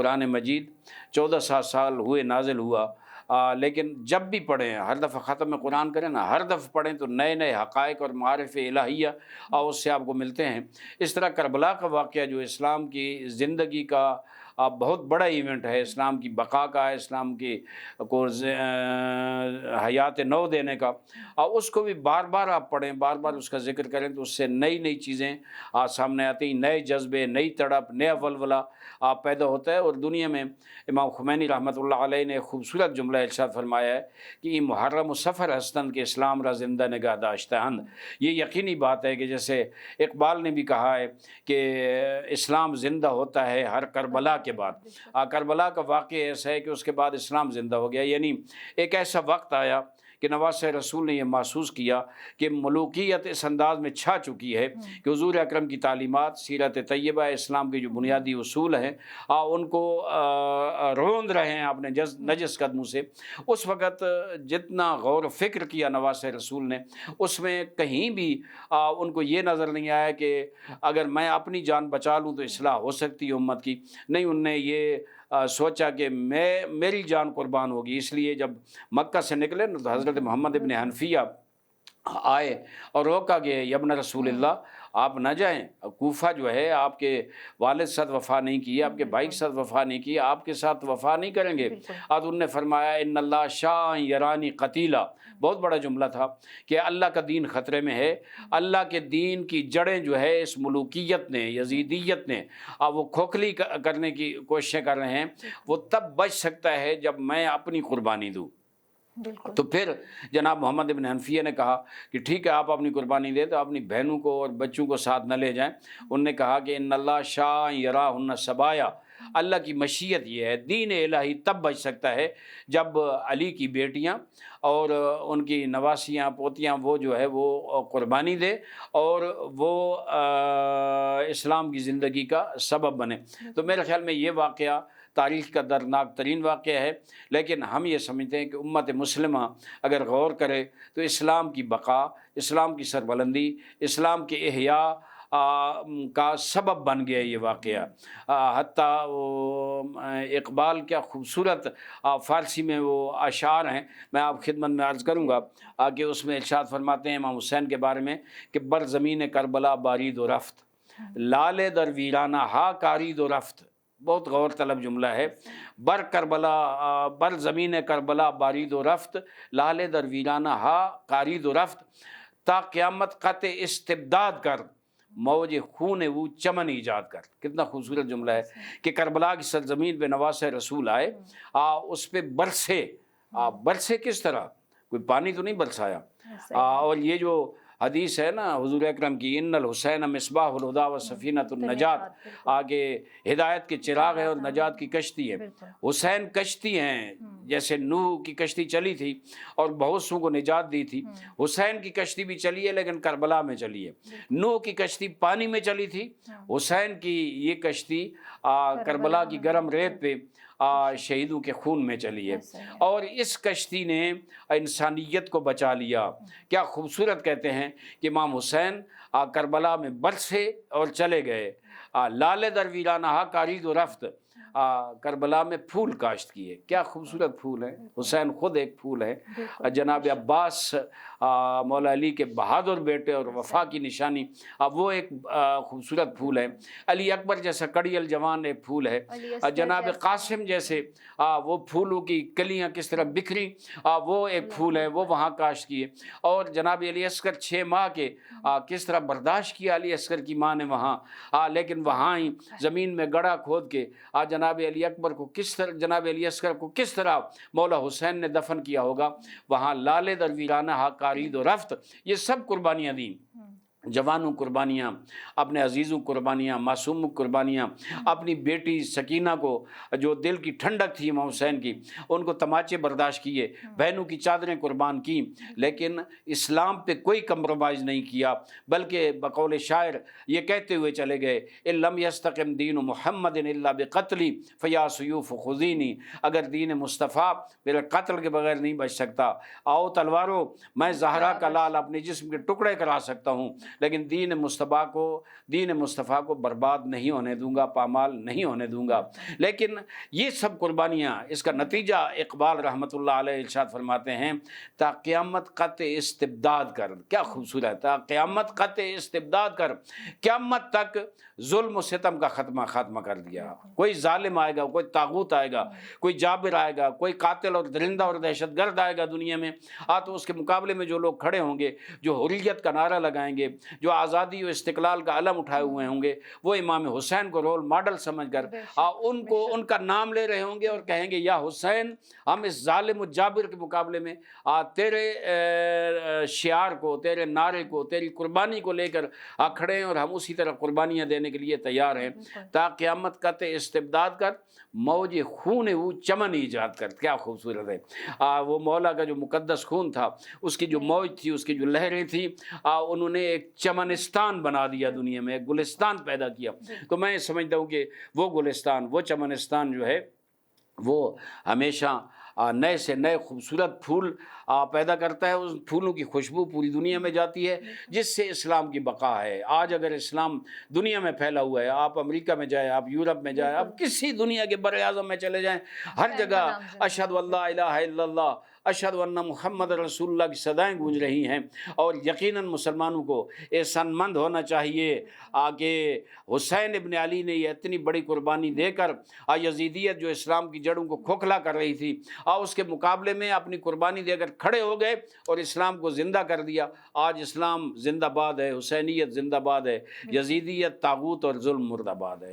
قرآن مجید 14 سال ہوئے نازل ہوا، لیکن جب بھی پڑھیں، ہر دفعہ ختم قرآن کریں نا، ہر دفعہ پڑھیں تو نئے نئے حقائق اور معارف الہیہ اس سے آپ کو ملتے ہیں۔ اس طرح کربلا کا واقعہ جو اسلام کی زندگی کا بہت بڑا ایونٹ ہے، اسلام کی بقا کا ہے، اسلام کی کو حیات نو دینے کا، اور اس کو بھی بار بار آپ پڑھیں، بار بار اس کا ذکر کریں تو اس سے نئی نئی چیزیں سامنے آتی ہیں، نئے جذبے، نئی تڑپ، نیا ولولہ پیدا ہوتا ہے۔ اور دنیا میں امام خمینی رحمۃ اللہ علیہ نے خوبصورت جملہ ارشاد فرمایا ہے کہ یہ محرم و سفر ہستند کے اسلام را زندہ نگاہ داشتہند۔ یہ یقینی بات ہے کہ جیسے اقبال نے بھی کہا ہے کہ اسلام زندہ ہوتا ہے ہر کربلا کے بعد۔ کربلا کا واقعہ ایسا ہے کہ اس کے بعد اسلام زندہ ہو گیا، یعنی ایک ایسا وقت آیا کہ نواز رسول نے یہ محسوس کیا کہ ملوکیت اس انداز میں چھا چکی ہے کہ حضور اکرم کی تعلیمات، سیرت طیبہ، اسلام کے جو بنیادی اصول ہیں ان کو روند رہے ہیں اپنے نجس قدموں سے۔ اس وقت جتنا غور و فکر کیا نواز رسول نے، اس میں کہیں بھی ان کو یہ نظر نہیں آیا کہ اگر میں اپنی جان بچا لوں تو اصلاح ہو سکتی ہے امت کی، نہیں، انہوں نے یہ سوچا کہ میری جان قربان ہوگی۔ اس لیے جب مکہ سے نکلے نا تو حضرت محمد ابن حنفیہ آئے اور روکا کہ ابن رسول اللہ آپ نہ جائیں، کوفہ جو ہے آپ کے والد ساتھ وفا نہیں کی، آپ کے بھائی کے ساتھ وفا نہیں کی، آپ کے ساتھ وفا نہیں کریں گے۔ اور انہوں نے فرمایا ان اللہ شاء یرانی قتیلا، بہت بڑا جملہ تھا کہ اللہ کا دین خطرے میں ہے۔ اللہ کے دین کی جڑیں جو ہے اس ملوکیت نے، یزیدیت نے وہ کھوکھلی کرنے کی کوششیں کر رہے ہیں، وہ تب بچ سکتا ہے جب میں اپنی قربانی دوں۔ تو پھر جناب محمد ابن حنفیہ نے کہا کہ ٹھیک ہے آپ اپنی قربانی دیں تو اپنی بہنوں کو اور بچوں کو ساتھ نہ لے جائیں۔ انہوں نے کہا کہ ان اللہ شاء یراہن سبایا، اللہ کی مشیت یہ ہے، دین الہی تب بچ سکتا ہے جب علی کی بیٹیاں اور ان کی نواسیاں، پوتیاں وہ جو ہے وہ قربانی دے اور وہ اسلام کی زندگی کا سبب بنے۔ تو میرے خیال میں یہ واقعہ تاریخ کا دردناک ترین واقعہ ہے، لیکن ہم یہ سمجھتے ہیں کہ امت مسلمہ اگر غور کرے تو اسلام کی بقا، اسلام کی سربلندی، اسلام کے احیاء کا سبب بن گیا یہ واقعہ۔ حتیٰ اقبال کیا خوبصورت فارسی میں وہ اشعار ہیں، میں آپ خدمت میں عرض کروں گا کہ اس میں ارشاد فرماتے ہیں امام حسین کے بارے میں کہ بر زمین کربلا بارید و رفت، لال در ویرانہ ہا کارید و رفت۔ بہت غور طلب جملہ ہے۔ بر زمین کربلا بارید و رفت، لال در ویرانہ ہا کارید و رفت، تا قیامت قطع استبداد کر، موج خون وہ چمن ایجاد کر۔ کتنا خوبصورت جملہ ہے کہ کربلا کی سرزمین پہ نواز رسول آئے، اس پہ برسے کس طرح؟ کوئی پانی تو نہیں برسایا۔ اور یہ جو حدیث ہے نا حضور اکرم کی، ان الحسین مصباح الہدیٰ و سفینۃ النجات، آگے ہدایت کے چراغ ہے اور نجات کی کشتی ہے۔ حسین کشتی ہیں، جیسے نوح کی کشتی چلی تھی اور بہت سو کو نجات دی تھی، حسین کی کشتی بھی چلی ہے لیکن کربلا میں چلی ہے۔ نوح کی کشتی پانی میں چلی تھی، حسین کی یہ کشتی کربلا کی گرم ریت پہ شہیدوں کے خون میں چلی ہے، اور اس کشتی نے انسانیت کو بچا لیا۔ کیا خوبصورت کہتے ہیں کہ امام حسین کربلا میں برسے اور چلے گئے، لال در ویرانہ کارید و رفت، کربلا میں پھول کاشت کیے۔ کیا خوبصورت پھول ہیں، حسین خود ایک پھول ہے۔ جناب عباس مولا علی کے بہادر بیٹے اور وفا کی نشانی، وہ ایک خوبصورت پھول ہے۔ علی اکبر جیسا کڑی الجوان ایک پھول ہے۔ جناب قاسم جیسے وہ پھولوں کی کلیاں کس طرح بکھری، وہ ایک پھول ہے، وہ وہاں کاشت کیے۔ اور جناب علی اصغر 6 ماہ کے کس طرح برداشت کیا علی اصغر کی ماں نے وہاں، لیکن وہاں ہی زمین میں گڑھا کھود کے جناب علی اکبر کو کس طرح، جناب علی اصغر کو کس طرح مولا حسین نے دفن کیا ہوگا، وہاں لال در ویرانہ کارید و رفت۔ یہ سب قربانیاں دیں، جوانوں قربانیاں، اپنے عزیزوں قربانیاں، معصوموں قربانیاں، اپنی بیٹی سکینہ کو جو دل کی ٹھنڈک تھی امام حسین کی، ان کو تماچے برداشت کیے، بہنوں کی چادریں قربان کی، لیکن اسلام پہ کوئی کمپرومائز نہیں کیا، بلکہ بقول شاعر یہ کہتے ہوئے چلے گئے ان لم یستقم دین محمد الا بقتلی فیا سیوف خذینی، اگر دین مصطفیٰ میرے قتل کے بغیر نہیں بچ سکتا، آؤ تلواروں، میں زہرا کا لال اپنے جسم کے ٹکڑے کرا سکتا ہوں، لیکن دین مصطفیٰ کو برباد نہیں ہونے دوں گا، پامال نہیں ہونے دوں گا۔ لیکن یہ سب قربانیاں، اس کا نتیجہ اقبال رحمۃ اللہ علیہ ارشاد فرماتے ہیں، تا قیامت قطع استبداد کر۔ کیا خوبصورت ہے، تا قیامت قطع استبداد کر، قیامت تک ظلم و ستم کا خاتمہ کر دیا۔ کوئی ظالم آئے گا، کوئی طاغوت آئے گا، کوئی جابر آئے گا، کوئی قاتل اور درندہ اور دہشت گرد آئے گا دنیا میں، تو اس کے مقابلے میں جو لوگ کھڑے ہوں گے، جو حریت کا نعرہ لگائیں گے، جو آزادی و استقلال کا علم اٹھائے ہوئے ہوں گے، وہ امام حسین کو رول ماڈل سمجھ کر ان کا نام لے رہے ہوں گے اور کہیں گے یا حسین، ہم اس ظالم و جابر کے مقابلے میں تیرے شعار کو، تیرے نعرے کو، تیری قربانی کو لے کر کھڑے ہیں، اور ہم اسی طرح قربانیاں دینے کے لیے تیار ہیں۔ تا قیامت قطع استبداد کر، موج خون وہ چمن ایجاد کر۔ کیا خوبصورت ہے، وہ مولا کا جو مقدس خون تھا، اس کی جو موج تھی، اس کی جو لہریں تھیں، انہوں نے ایک چمنستان بنا دیا دنیا میں، ایک گلستان پیدا کیا۔ تو میں سمجھتا ہوں کہ وہ گلستان، وہ چمنستان جو ہے، وہ ہمیشہ نئے سے نئے خوبصورت پھول پیدا کرتا ہے، اس پھولوں کی خوشبو پوری دنیا میں جاتی ہے، جس سے اسلام کی بقا ہے۔ آج اگر اسلام دنیا میں پھیلا ہوا ہے، آپ امریکہ میں جائیں، آپ یورپ میں جائیں، آپ کسی دنیا کے بر اعظم میں چلے جائیں، ہر جگہ اشہد اللہ الہ الا اللہ، اشہد ان محمد رسول اللہ کی صدائیں گونج رہی ہیں۔ اور یقیناً مسلمانوں کو احسان مند ہونا چاہیے کہ حسین ابن علی نے یہ اتنی بڑی قربانی دے کر یزیدیت جو اسلام کی جڑوں کو کھوکھلا کر رہی تھی، اس کے مقابلے میں اپنی قربانی دے کر کھڑے ہو گئے اور اسلام کو زندہ کر دیا۔ آج اسلام زندہ باد ہے، حسینیت زندہ باد ہے، یزیدیت طاغوت اور ظلم مردہ باد ہے۔